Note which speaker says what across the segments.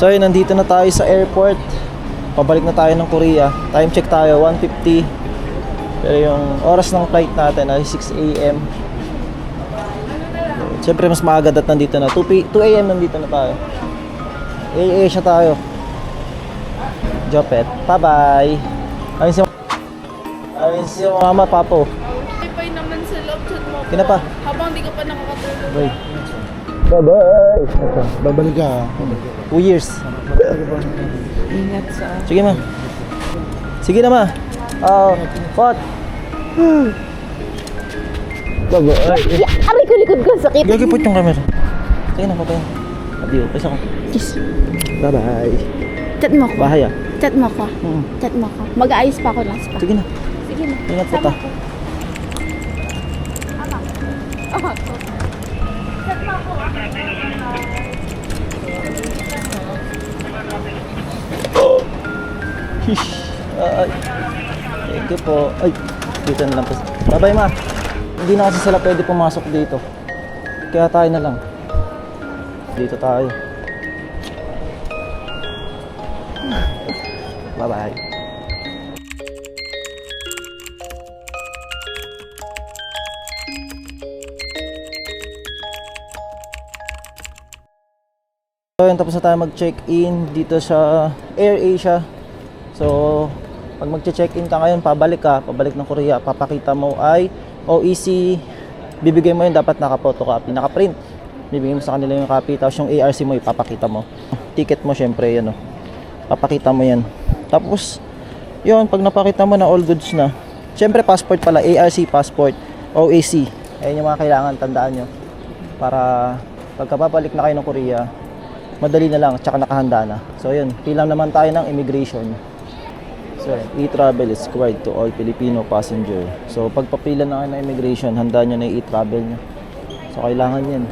Speaker 1: So yun, nandito na tayo sa airport. Pabalik na tayo ng Korea. Time check tayo, 1:50. Pero yung oras ng flight natin ay 6 AM. Siyempre mas maaga at nandito na 2 AM nandito na tayo. Asia tayo. Jopet, bye bye. Ayun si mama, papo.
Speaker 2: Wi-Fi naman sa loob, chat mo.
Speaker 1: Kina pa?
Speaker 2: Habang di ka pa nakakatulog.
Speaker 1: Bye. Bye bye.
Speaker 3: Babalik ka.
Speaker 1: 2 years.
Speaker 2: Ingat sa...
Speaker 1: Sige ma. Sige na ma. Pot. Bye bye.
Speaker 2: Aray ko, likod ko, sakit.
Speaker 1: Gagi po yung camera. Sige na, patayin. Adiyo, pesa ko.
Speaker 2: Kiss.
Speaker 1: Bye bye.
Speaker 2: Chat mo ko.
Speaker 1: Bahay ah.
Speaker 2: Chat mo ko. Chat mo ko. Mag-aayos pa ako ng spa.
Speaker 1: Sige na.
Speaker 2: Sige na.
Speaker 1: Ingat po ta. Hish. Ay. Thank you po. Ay. Dito na lang po. Bye bye ma. Hindi na kasi sila pwede pumasok dito. Kaya tayo na lang. Dito tayo. Bye bye. So yun, tapos na tayo mag-check-in dito sa AirAsia. So pag mag-check-in ka ngayon, pabalik ng Korea, papakita mo ay OEC, bibigay mo yun, dapat naka-photocopy, naka-print. Bibigay mo sa kanila yung copy, tapos yung ARC mo ipapakita mo. Ticket mo syempre yan, papakita mo yan. Tapos yun, pag napakita mo na all goods na, syempre passport pala, ARC passport, OAC, ayun yung mga kailangan, tandaan nyo, para pagkababalik na kayo ng Korea, madali na lang, tsaka nakahanda na. So yun, pilang naman tayo ng immigration. So e-travel is required to all Filipino passenger. So pagpapila na kayo ng immigration, handa nyo na yung e-travel nyo. So kailangan yan.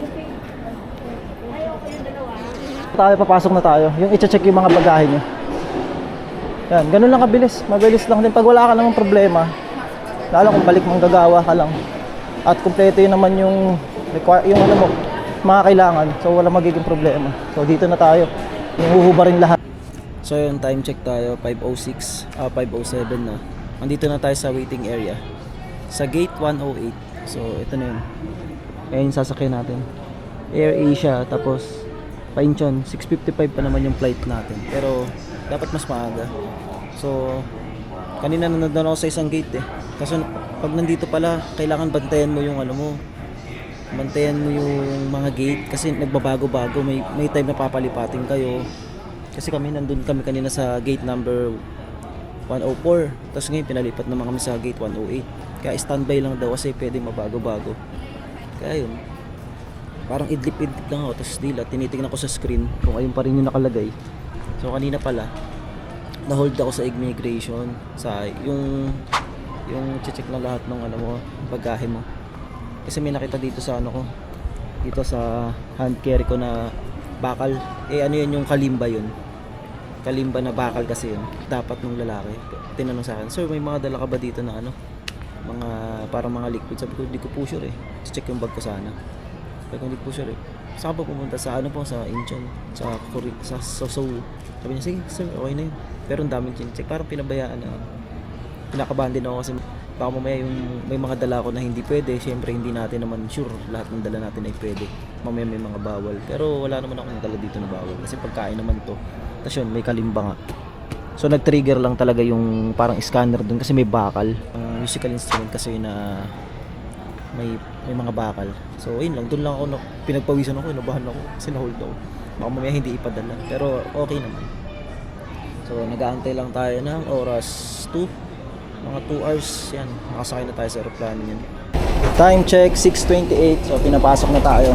Speaker 1: Tayo, papasok na tayo. Yung i-check yung mga bagahe nyo. Yan, ganun lang kabilis. Mabilis lang din. Pag wala ka namang problema, lalo kung balik manggagawa ka lang. At kumpleto yun naman yung ano mo, mga kailangan. So wala magiging problema. So dito na tayo. Yung huhubarin lahat. So yun, time check tayo. 5:06, 5:07 na. Andito na tayo sa waiting area. Sa gate 108. So ito na yun. Ayan yung sasakyan natin. AirAsia, tapos Paincheon, 6:55 pa naman yung flight natin. Pero dapat mas maaga. So kanina nandun ako sa isang gate Kasi pag nandito pala, kailangan bantayan mo yung ano mo. Bantayan mo yung mga gate kasi nagbabago-bago, may time na papalipatin kayo. Kasi nandun kami kanina sa gate number 104. Tapos ngayon pinalipat naman kami sa gate 108. Kaya standby lang daw kasi pwede mabago-bago. Kaya yun. Parang idlip-idlip lang ako, tapos dila, tinitingnan ko sa screen kung ayun pa rin yung nakalagay. So kanina pala, na-hold ako sa immigration, sa yung check na lahat ng ano mo, bagahe mo. Kasi may nakita dito sa ano ko, dito sa hand carry ko na bakal. Ano yun, yung kalimba yun. Kalimba na bakal kasi yun. Dapat nung lalaki. Tinanong sa akin, sir, may mga dala ka ba dito na ano? Mga, parang mga liquid. Sabi ko, hindi ko po sure check yung bag ko sana. Sabi ko, hindi po sure Saan ba pumunta? Sa ano po, sa Incheon, sa Korea, sa Seoul. Sabi niya, sige sir, okay na yun. Pero ang daming check. Parang pinabayaan na. Pinakabahan din ako kasi baka mamaya yung may mga dala ko na hindi pwede. Siyempre hindi natin naman sure lahat ng dala natin ay pwede. Mamaya may mga bawal. Pero wala naman akong dala dito na bawal. Kasi pagkain naman to. Tapos yun, may kalimba nga. So nag-trigger lang talaga yung parang scanner dun kasi may bakal. Ang musical instrument kasi na may mga bakal. So yun lang, dun lang ako pinagpawisan ako, inabahan ako kasi na-hold ako. Baka mamaya hindi ipadala. Pero okay naman. So nag-aantay lang tayo ng oras 2. Mga 2 hours yan. Nakasakay na tayo sa aeroplano yan. Time check 6:28. So pinapasok na tayo.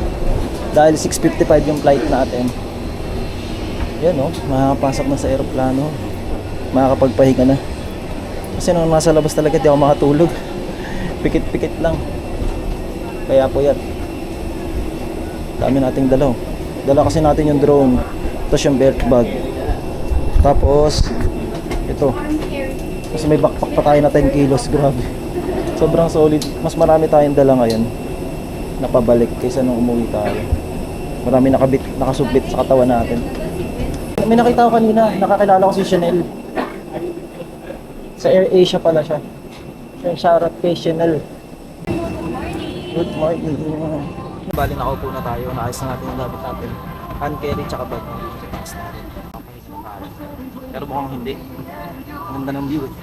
Speaker 1: Dahil 6:55 yung flight natin. Yan makakapasok na sa aeroplano. Makakapagpahinga na. Kasi nung nasa labas talaga di ako makatulog. Pikit-pikit lang. Kaya po yan. Dami nating dala. Dala kasi natin yung drone. Tapos yung belt bag. Tapos ito. Kasi may backpack pa tayo na 10 kilos. Grabe. Sobrang solid. Mas marami tayong dala ngayon. Napabalik kaysa nung umuwi tayo. Marami nakasubit sa katawan natin. may nakita ko kanina, nakakilala ko si Chanel. Sa AirAsia pala siya. Shoutout kay Chanel. Good morning. Bali nakaupo na tayo, naayos na natin yung gamit natin. Hand carry tsaka bag. Pero mukhang hindi. Ang ganda ng view eh.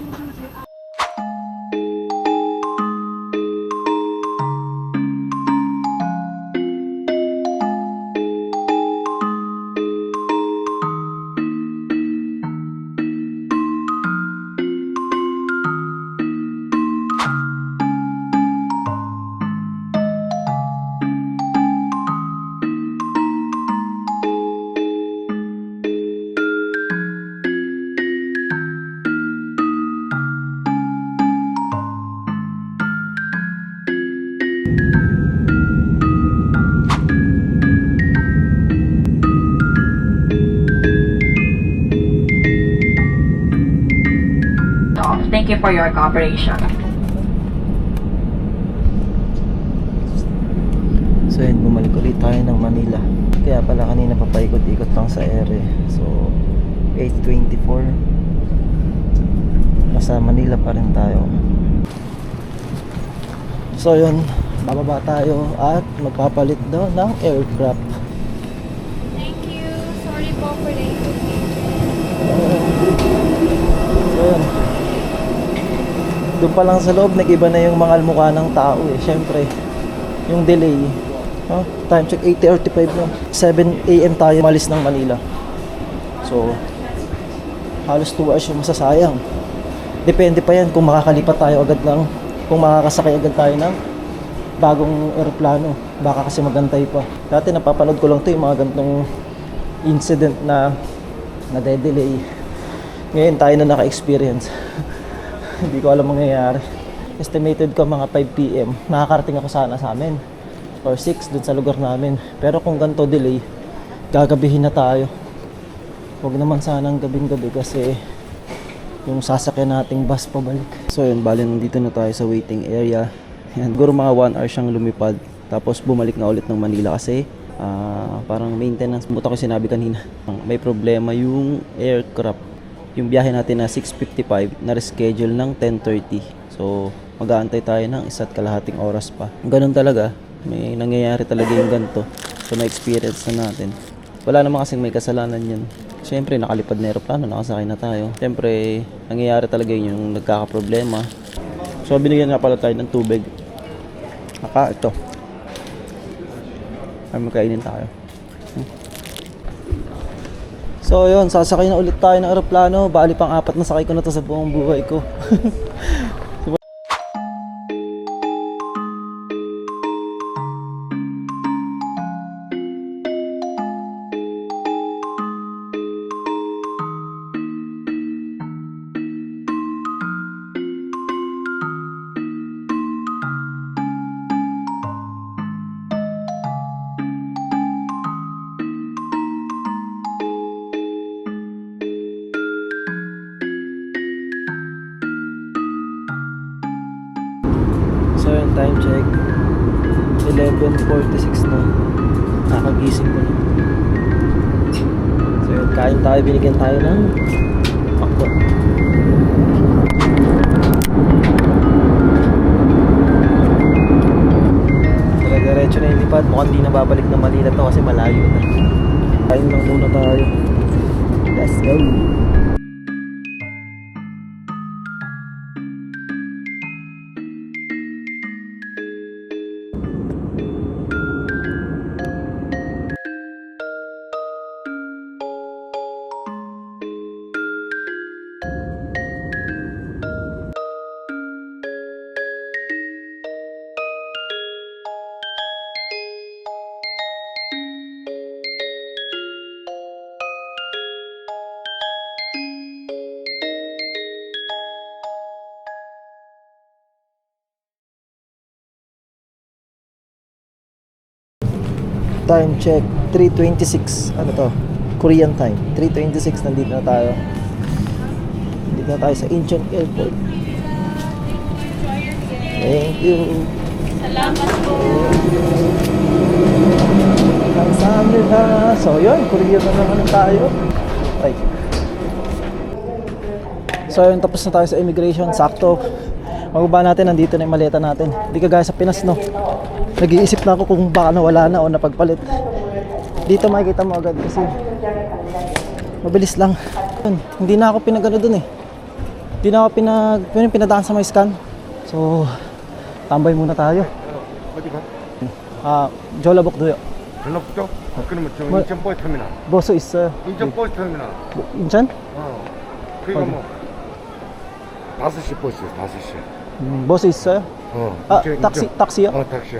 Speaker 3: Thank you for your cooperation.
Speaker 1: So yun, bumalik ulit tayo ng Manila. Kaya pala kanina papaikot-ikot lang sa ere. So 8:24. Nasa Manila pa rin tayo. So yun, bababa tayo at magpapalit daw ng aircraft.
Speaker 2: Thank you. Sorry po for the
Speaker 1: So yun, doon pa lang sa loob, nag-iba na yung mga almukha ng tao eh. Siyempre, yung delay. Time check, 8:35 na. 7 AM tayo malis ng Manila. So, halos 2 hours yung masasayang. Depende pa yan kung makakalipat tayo agad ng, kung makakasakay agad tayo ng bagong eroplano. Baka kasi magantay pa. Dati napapanood ko lang to yung mga gantong incident na nade-delay. Ngayon tayo na naka-experience. Hindi ko alam mangyayari. Estimated ko mga 5 PM. Makakarating ako sana sa amin. Or 6 dun sa lugar namin. Pero kung ganito delay, gagabihin na tayo. Huwag naman sanang gabing-gabi kasi yung sasakyan nating bus pabalik. So yun, bali nandito na tayo sa waiting area. Yan, siguro mga 1 hour siyang lumipad. Tapos bumalik na ulit ng Manila kasi parang maintenance. Buta ko sinabi kanina. May problema yung aircraft. Yung biyahe natin na 6:55 na reschedule ng 10:30. So mag-aantay tayo ng 1.5 oras pa. Ganun talaga, may nangyayari talaga yung ganito. So na-experience na natin. Wala naman kasing may kasalanan yun. Siyempre nakalipad na aeroplano, nakasakay na tayo. Siyempre nangyayari talaga yun yung nagkakaproblema. So binigyan nga pala tayo ng tubig. Ito. Ay magkainin tayo. So yun, sasakay na ulit tayo ng aeroplano. Bali pang 4 na sakay ko na to sa buong buhay ko. So yun, time check 11:46 na. Nakagising ko na. So yun, kain tayo, binigyan tayo ng pakdo. Diretso na yung lipad. Mukhang di na babalik na Manila to kasi malayo na. Kain lang muna tayo. Let's go. Time check 3:26. Ano to? Korean time 3:26. Nandito na tayo. Nandito na tayo sa Incheon Airport. Thank you.
Speaker 2: Salamat po.
Speaker 1: Kamsahamnida. So yun, Korean na naman tayo. Ay. So yun, tapos na tayo sa immigration. Sakto. Magbaba natin, nandito na yung maleta natin. Hindi kagaya sa Pinas, no? Nag-iisip na ako kung baka nawala na o napagpalit. Dito makikita mo agad kasi mabilis lang. Yun, hindi na ako pinagano dun eh. Hindi na ako pinadaan sa may scan. So, tambay muna tayo.
Speaker 4: 어디가?
Speaker 1: 졸라복도요.
Speaker 4: 전라북도? 그러면 저
Speaker 1: 뭐-
Speaker 4: 인천 버스 터미널.
Speaker 1: 버스 있어요.
Speaker 4: 인천 버스 터미널.
Speaker 1: 뭐, 인천?
Speaker 4: 그러니까
Speaker 1: 어디?
Speaker 4: 뭐 5시 버스 5시.
Speaker 1: 버스 있어요? 딱시요?
Speaker 4: 택시.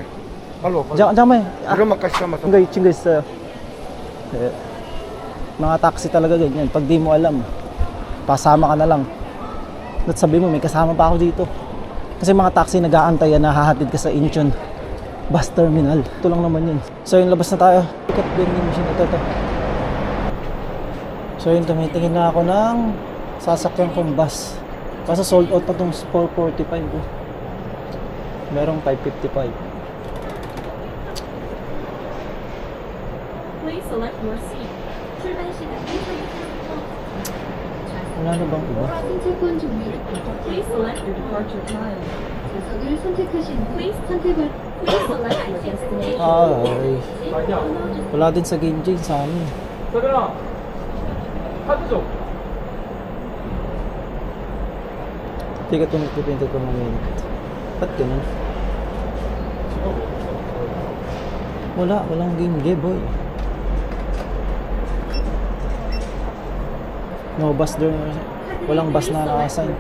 Speaker 4: 빨로 빨로.
Speaker 1: 잠깐만.
Speaker 4: 그러면 까시 담아서.
Speaker 1: 친구 있어요. Eh, mga taxi talaga ganyan. Pag di mo alam, pasama ka na lang. At sabi mo, may kasama pa ako dito. Kasi mga taxi nag-aantay na hahatid ka sa Incheon bus terminal. Ito lang naman yun. So yun, labas na tayo. Ticket vending machine ito. So yun, tumitingin na ako ng sasakyan kong bus. Kaso sold out na itong 445. Oh. Merong 555.
Speaker 3: Please select your seat.
Speaker 1: Wala na bang iba?
Speaker 5: 선택권 종류를
Speaker 3: Please select your departure time.
Speaker 5: 좌석을 선택하신 후
Speaker 3: Please
Speaker 5: 선택을
Speaker 3: Please select your destination.
Speaker 1: Ay. Wala din sa game chain sa amin. Hindi ka tumipinto ko ng minute. Ba't ganun? Walang game game boy. No bus doon. Walang bus na naka-assign.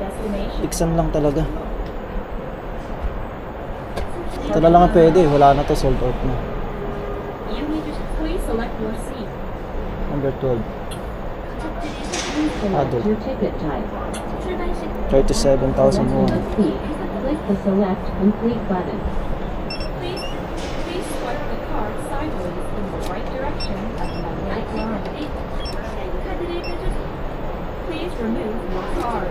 Speaker 1: Iksan lang talaga. Ito na lang ang pwede. Wala na to, sold out na.
Speaker 3: You need to please select your seat.
Speaker 1: Number 12. Adult.
Speaker 5: your ticket type.
Speaker 1: 37,000 won.
Speaker 5: Click the select complete button.
Speaker 3: Please swipe the card sideways in the right direction of the magnetic line. Please remove your card.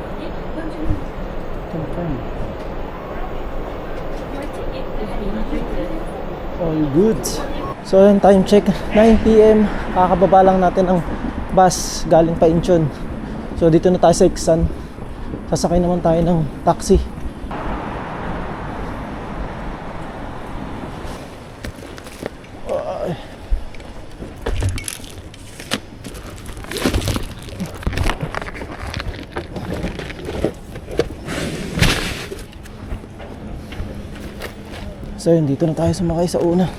Speaker 1: Confirm.
Speaker 3: Your ticket is being printed.
Speaker 1: All good. So yun, time check. 9 PM. Kakababa lang natin ang bus galing pa Incheon. So dito na tayo sa Iksan. Sasakay naman tayo ng taxi. Ay. So yun, dito na tayo sumakay sa una.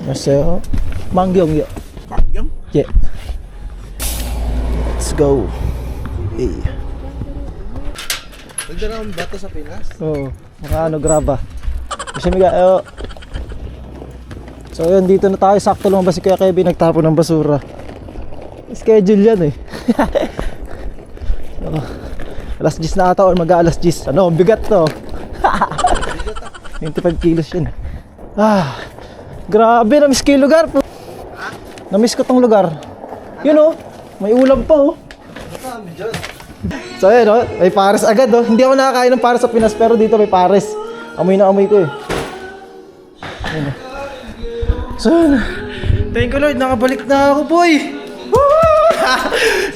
Speaker 1: 안녕하세요. 망경이요.
Speaker 4: 망경?
Speaker 1: 예. Let's go. Eh.
Speaker 4: Nagdala ba ito sa Pinas?
Speaker 1: Oo. Mga graba. Kasi miga, so yun, dito na tayo. Sakto lang ba si Kuya Kevin nagtapon ng basura. Schedule yan eh. Alas 10 na ata or mag-alas 10. Ano, bigat to. 25 kilos yun. Grabe, na-miss ko yung lugar po. Na-miss ko tong lugar. Yun oh, may ulam pa oh. So yun oh, may pares agad oh. Hindi ako nakakain ng pares sa Pinas pero dito may pares. Amoy na amoy ko eh. Ayun, oh. So yun. Thank you Lord, nakabalik na ako boy.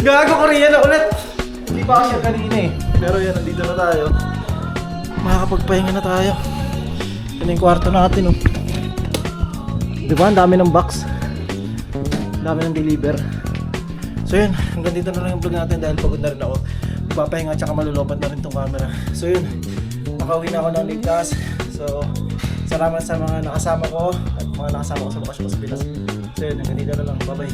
Speaker 1: Gago Korea na ulit. Hindi pa kasi kanina eh. Pero yan, nandito na tayo. Makakapagpahinga na tayo. Ito na yung kwarto natin oh. Diba? Ang dami ng box. Ang dami ng deliver. So yun, hanggang dito na lang yung vlog natin dahil pagod na rin ako. Papahinga at saka malulobat na rin tong camera. So yun, makauwi na ako ng ligtas. So, salamat sa mga nakasama ko at mga nakasama ko sa bakasyon ko sa Pinas. So yun, hanggang dito na lang. Bye-bye.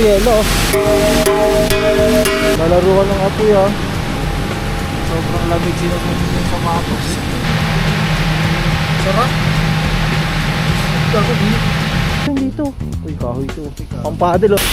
Speaker 1: yelo. Lalaro ka ng apoy ha.
Speaker 4: Sobrang lamig sinusunod yung sapatos. Sarap. Ako din.
Speaker 1: Yung dito. Uy, kahoy to. Pang paddle oh.